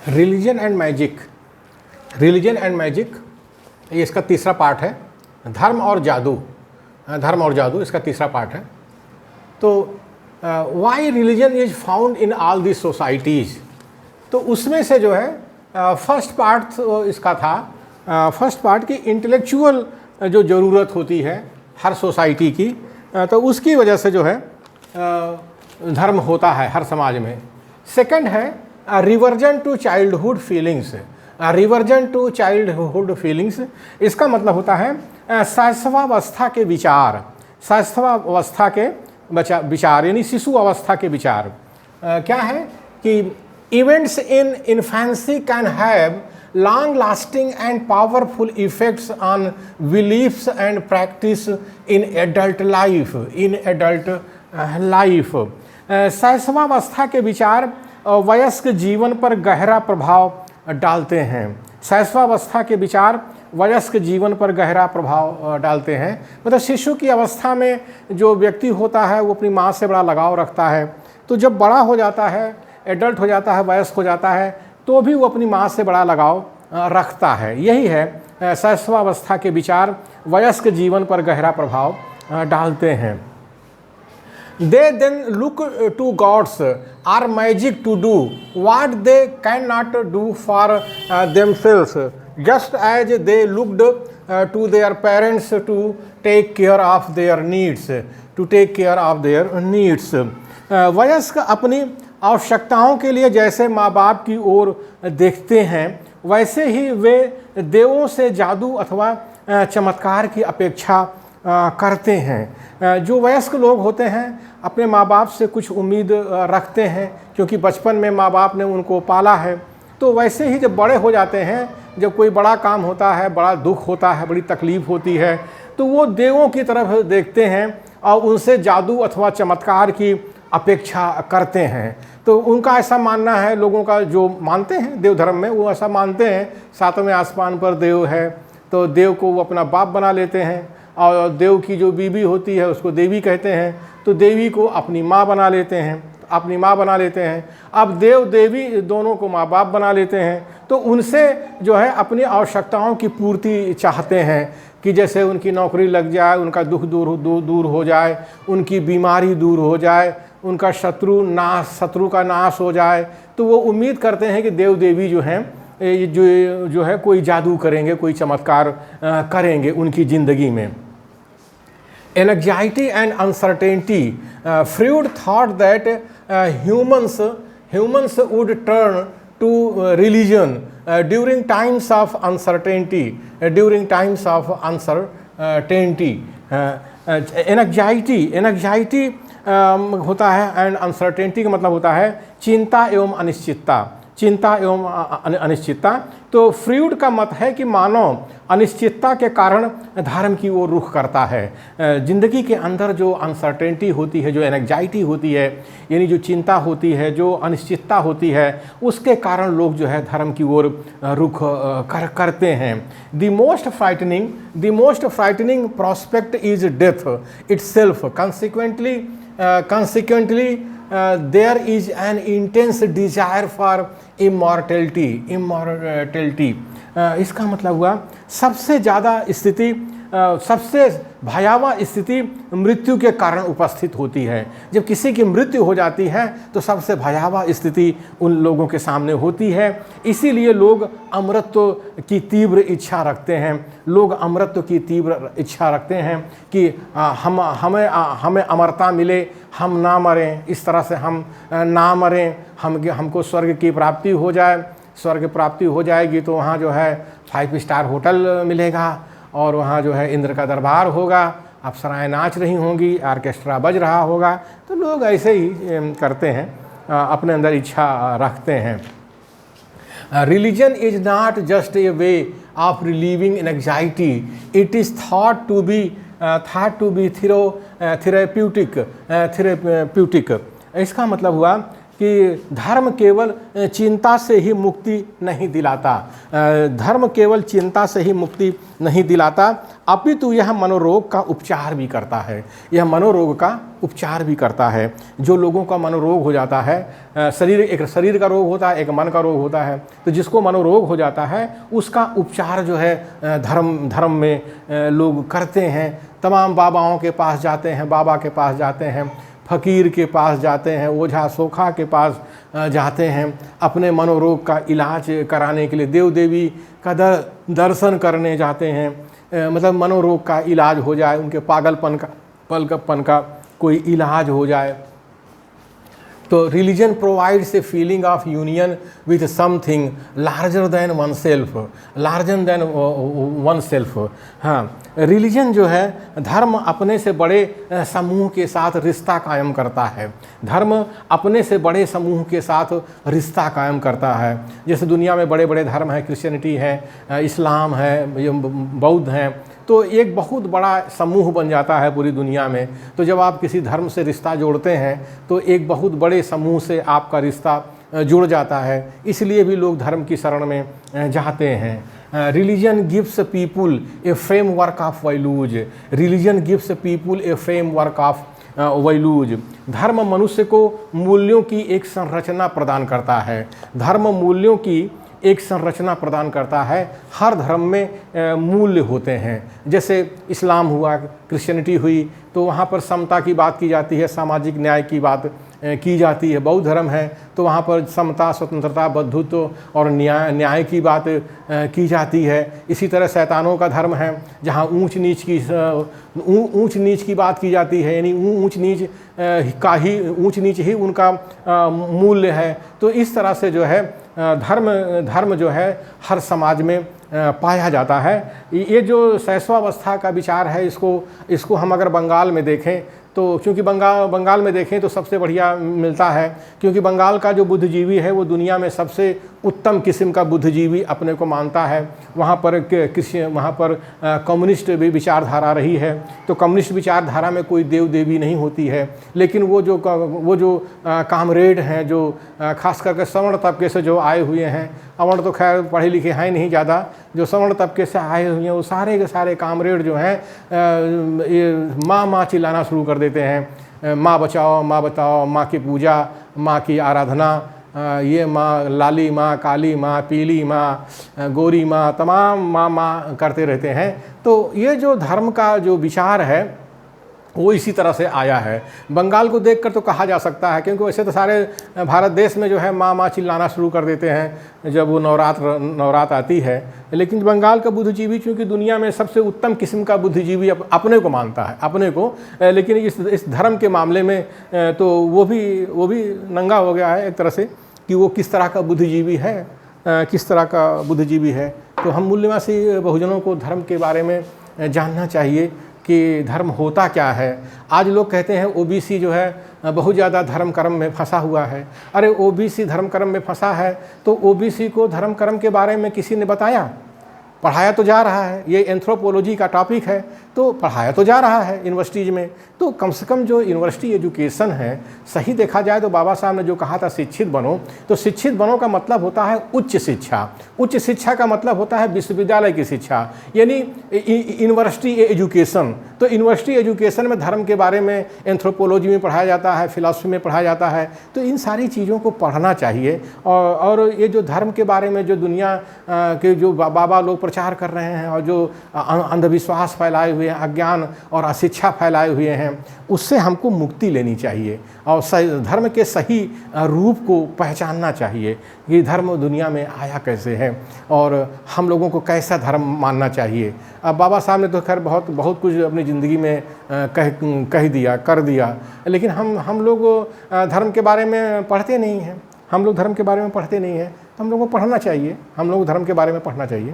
Religion and magic, religion and magic ये इसका तीसरा पार्ट है। धर्म और जादू, धर्म और जादू इसका तीसरा पार्ट है। तो why religion is found in all this societies, तो उसमें से जो है फर्स्ट पार्ट इसका था, फर्स्ट पार्ट की इंटेलेक्चुअल जो ज़रूरत होती है हर सोसाइटी की, तो उसकी वजह से जो है धर्म होता है हर समाज में। सेकंड है reversion to childhood feelings, reversion to childhood feelings, इसका मतलब होता है शैशवावस्था के विचार, शैशवावस्था के विचार यानी शिशु अवस्था के विचार। क्या है कि events in infancy can have long lasting and powerful effects on beliefs and practice in adult life, in adult life। शैशवावस्था के विचार वयस्क जीवन पर गहरा प्रभाव डालते हैं, शैशवावस्था के विचार वयस्क जीवन पर गहरा प्रभाव डालते हैं। मतलब शिशु की अवस्था में जो व्यक्ति होता है वो अपनी माँ से बड़ा लगाव रखता है, तो जब बड़ा हो जाता है, एडल्ट हो जाता है, वयस्क हो जाता है, तो भी वो अपनी माँ से बड़ा लगाव रखता है। यही है शैशवावस्था के विचार वयस्क जीवन पर गहरा प्रभाव डालते हैं। They then look to gods or magic to do what they can not do for themselves just as they looked to their parents to take care of their needs, to take care of their needs. वयस्क अपनी आवश्यकताओं के लिए जैसे माँ बाप की ओर देखते हैं, वैसे ही वे देवों से जादू अथवा चमत्कार की अपेक्षा करते हैं। जो वयस्क लोग होते हैं अपने माँ बाप से कुछ उम्मीद रखते हैं, क्योंकि बचपन में माँ बाप ने उनको पाला है। तो वैसे ही जब बड़े हो जाते हैं, जब कोई बड़ा काम होता है, बड़ा दुख होता है, बड़ी तकलीफ़ होती है, तो वो देवों की तरफ देखते हैं और उनसे जादू अथवा चमत्कार की अपेक्षा करते हैं। तो उनका ऐसा मानना है, लोगों का जो मानते हैं देव धर्म में, वो ऐसा मानते हैं सातवें आसमान पर देव है, तो देव को वो अपना बाप बना लेते हैं, और देव की जो बीवी होती है उसको देवी कहते हैं, तो देवी को अपनी माँ बना लेते हैं, अपनी माँ बना लेते हैं। अब देव देवी दोनों को माँ बाप बना लेते हैं, तो उनसे जो है अपनी आवश्यकताओं की पूर्ति चाहते हैं कि जैसे उनकी नौकरी लग जाए, उनका दुख दूर हो जाए, उनकी बीमारी दूर हो जाए, उनका शत्रु का नाश हो जाए। तो वो उम्मीद करते हैं कि देव देवी जो हैं जो है कोई जादू करेंगे, कोई चमत्कार करेंगे उनकी ज़िंदगी में। Anxiety and uncertainty, Freud thought that humans would turn to religion during times of uncertainty, during times of uncertainty. Anxiety होता है एंड अनसर्टेनिटी का मतलब होता है चिंता एवं अनिश्चितता, चिंता एवं अनिश्चितता। तो फ्रूड का मत है कि मानव अनिश्चितता के कारण धर्म की ओर रुख करता है। ज़िंदगी के अंदर जो अनसर्टेनिटी होती है, जो एंग्जाइटी होती है, यानी जो चिंता होती है, जो अनिश्चितता होती है, उसके कारण लोग जो है धर्म की ओर रुख करते हैं। The most frightening prospect is death itself, consequently there is an intense desire for immortality। इसका मतलब हुआ सबसे ज़्यादा स्थिति, सबसे भयावह स्थिति मृत्यु के कारण उपस्थित होती है। जब किसी की मृत्यु हो जाती है तो सबसे भयावह स्थिति उन लोगों के सामने होती है। इसीलिए लोग अमरत्व की तीव्र इच्छा रखते हैं, लोग अमरत्व की तीव्र इच्छा रखते हैं कि हमें अमरता मिले, हम ना मरें, इस तरह से हम ना मरें, हमको स्वर्ग की प्राप्ति हो जाए। स्वर्ग प्राप्ति हो जाएगी तो वहाँ जो है 5 स्टार होटल मिलेगा, और वहाँ जो है इंद्र का दरबार होगा, अप्सराएं नाच रही होंगी, ऑर्केस्ट्रा बज रहा होगा। तो लोग ऐसे ही करते हैं, अपने अंदर इच्छा रखते हैं। Religion is not just a way of relieving anxiety, it is thought to be therapeutic. इसका मतलब हुआ कि धर्म केवल चिंता से ही मुक्ति नहीं दिलाता, धर्म केवल चिंता से ही मुक्ति नहीं दिलाता, अपितु यह मनोरोग का उपचार भी करता है, यह मनोरोग का उपचार भी करता है। जो लोगों का मनोरोग हो जाता है, एक शरीर का रोग होता है, एक मन का रोग होता है, तो जिसको मनोरोग हो जाता है उसका उपचार जो है धर्म में लोग करते हैं। तमाम बाबाओं के पास जाते हैं, बाबा के पास जाते हैं, फ़कीर के पास जाते हैं, ओझा सोखा के पास जाते हैं, अपने मनोरोग का इलाज कराने के लिए देव देवी का दर्शन करने जाते हैं, मतलब मनोरोग का इलाज हो जाए, उनके पागलपन का कोई इलाज हो जाए। तो religion provides a feeling of union with something larger than one self. हाँ, रिलीजन जो है, धर्म अपने से बड़े समूह के साथ रिश्ता कायम करता है, धर्म अपने से बड़े समूह के साथ रिश्ता कायम करता है। जैसे दुनिया में बड़े बड़े धर्म हैं, क्रिश्चियनिटी है, इस्लाम है, बौद्ध हैं, तो एक बहुत बड़ा समूह बन जाता है पूरी दुनिया में। तो जब आप किसी धर्म से रिश्ता जोड़ते हैं तो एक बहुत बड़े समूह से आपका रिश्ता जुड़ जाता है, इसलिए भी लोग धर्म की शरण में जाते हैं। Religion gives people A framework of values, religion gives people A framework of values. धर्म मनुष्य को मूल्यों की एक संरचना प्रदान करता है, धर्म मूल्यों की एक संरचना प्रदान करता है। हर धर्म में मूल्य होते हैं, जैसे इस्लाम हुआ, क्रिश्चियनिटी हुई, तो वहाँ पर समता की बात की जाती है, सामाजिक न्याय की बात की जाती है। बौद्ध धर्म है तो वहाँ पर समता, स्वतंत्रता, बंधुत्व और न्याय की बात की जाती है। इसी तरह शैतानों का धर्म है जहाँ ऊंच नीच की बात की जाती है, यानी ऊंच नीच ही उनका मूल्य है। तो इस तरह से जो है धर्म जो है हर समाज में पाया जाता है। ये जो शैशवावस्था का विचार है, इसको हम अगर बंगाल में देखें तो, क्योंकि बंगाल में देखें तो सबसे बढ़िया मिलता है, क्योंकि बंगाल का जो बुद्धिजीवी है वो दुनिया में सबसे उत्तम किस्म का बुद्धिजीवी अपने को मानता है। वहाँ पर कम्युनिस्ट भी विचारधारा रही है, तो कम्युनिस्ट विचारधारा में कोई देव देवी नहीं होती है, लेकिन वो जो कामरेड हैं, जो खास करके सवर्ण तबके से जो आए हुए हैं, अवर्ण तो खैर पढ़े लिखे हैं नहीं ज़्यादा, जो सवर्ण तबके से आए हुए हैं वो सारे के सारे कामरेड जो हैं ये माँ चिल्लाना शुरू कर देते हैं, माँ बचाओ, माँ बताओ, माँ की पूजा, माँ की आराधना, ये माँ, लाली माँ, काली माँ, पीली माँ, गोरी माँ, तमाम माँ करते रहते हैं। तो ये जो धर्म का जो विचार है वो इसी तरह से आया है। बंगाल को देखकर तो कहा जा सकता है, क्योंकि वैसे तो सारे भारत देश में जो है माँ चिल्लाना शुरू कर देते हैं जब वो नवरात आती है, लेकिन बंगाल का बुद्धिजीवी चूँकि दुनिया में सबसे उत्तम किस्म का बुद्धिजीवी अपने को मानता है, अपने को, लेकिन इस धर्म के मामले में तो वो भी नंगा हो गया है एक तरह से कि वो किस तरह का बुद्धिजीवी है, किस तरह का बुद्धिजीवी है। तो हम मूल्यवासी बहुजनों को धर्म के बारे में जानना चाहिए कि धर्म होता क्या है। आज लोग कहते हैं ओबीसी जो है बहुत ज़्यादा धर्म कर्म में फंसा हुआ है। अरे ओबीसी धर्म कर्म में फंसा है तो ओबीसी को धर्म कर्म के बारे में किसी ने बताया? पढ़ाया तो जा रहा है, ये एंथ्रोपोलॉजी का टॉपिक है, तो पढ़ाया तो जा रहा है यूनिवर्सिटीज़ में। तो कम से कम जो यूनिवर्सिटी एजुकेशन है, सही देखा जाए तो बाबा साहब ने जो कहा था शिक्षित बनो, तो शिक्षित बनो का मतलब होता है उच्च शिक्षा। उच्च शिक्षा का मतलब होता है विश्वविद्यालय की शिक्षा, यानी यूनिवर्सिटी एजुकेशन। तो यूनिवर्सिटी एजुकेशन में धर्म के बारे में एंथ्रोपोलॉजी में पढ़ाया जाता है, फिलॉसफी में पढ़ाया जाता है। तो इन सारी चीज़ों को पढ़ना चाहिए। और ये जो धर्म के बारे में जो दुनिया के जो बाबा लोग प्रचार कर रहे हैं और जो अंधविश्वास फैलाए हुए हैं, अज्ञान और अशिक्षा फैलाए हुए हैं, उससे हमको मुक्ति लेनी चाहिए और धर्म के सही रूप को पहचानना चाहिए कि धर्म दुनिया में आया कैसे है और हम लोगों को कैसा धर्म मानना चाहिए। अब बाबा साहब ने तो खैर बहुत कुछ अपनी ज़िंदगी में कह दिया, कर दिया, लेकिन हम लोग धर्म के बारे में पढ़ते नहीं हैं। हम लोग धर्म के बारे में पढ़ते नहीं हैं, हम लोगों को पढ़ना चाहिए। हम लोग धर्म के बारे में पढ़ना चाहिए।